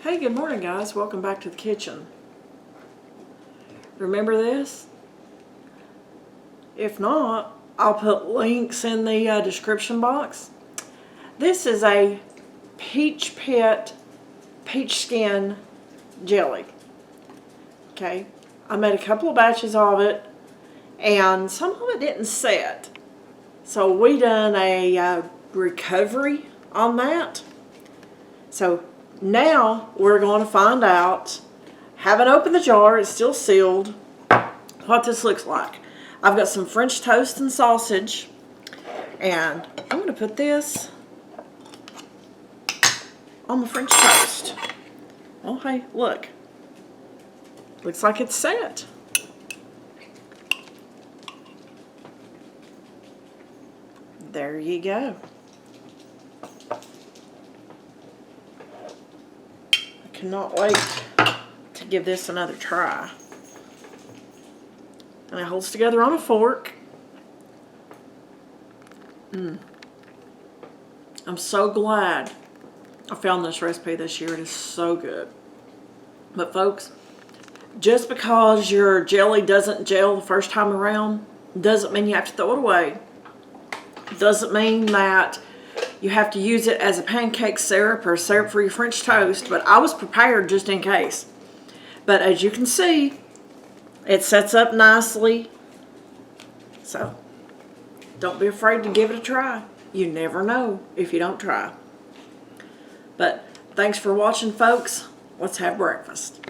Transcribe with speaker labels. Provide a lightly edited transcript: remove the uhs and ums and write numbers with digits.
Speaker 1: Hey, good morning guys. Welcome back to the kitchen. Remember this? If not, I'll put links in the description box. This is a peach skin jelly. Okay, I made a couple of batches of it and some of it didn't set. So we done a recovery on that. So now we're going to find out, haven't opened the jar, it's still sealed, what this looks like. I've got some French toast and sausage, and I'm going to put this on the French toast. Oh hey, look. Looks like it's set. There you go. Cannot wait to give this another try. And it holds together on a fork. I'm so glad I found this recipe this year. It is so good. But folks, just because your jelly doesn't gel the first time around doesn't mean you have to throw it away. Doesn't mean that you have to use it as a pancake syrup or syrup for your French toast, but I was prepared just in case. But as you can see, it sets up nicely. So, don't be afraid to give it a try. You never know if you don't try. But thanks for watching, folks. Let's have breakfast.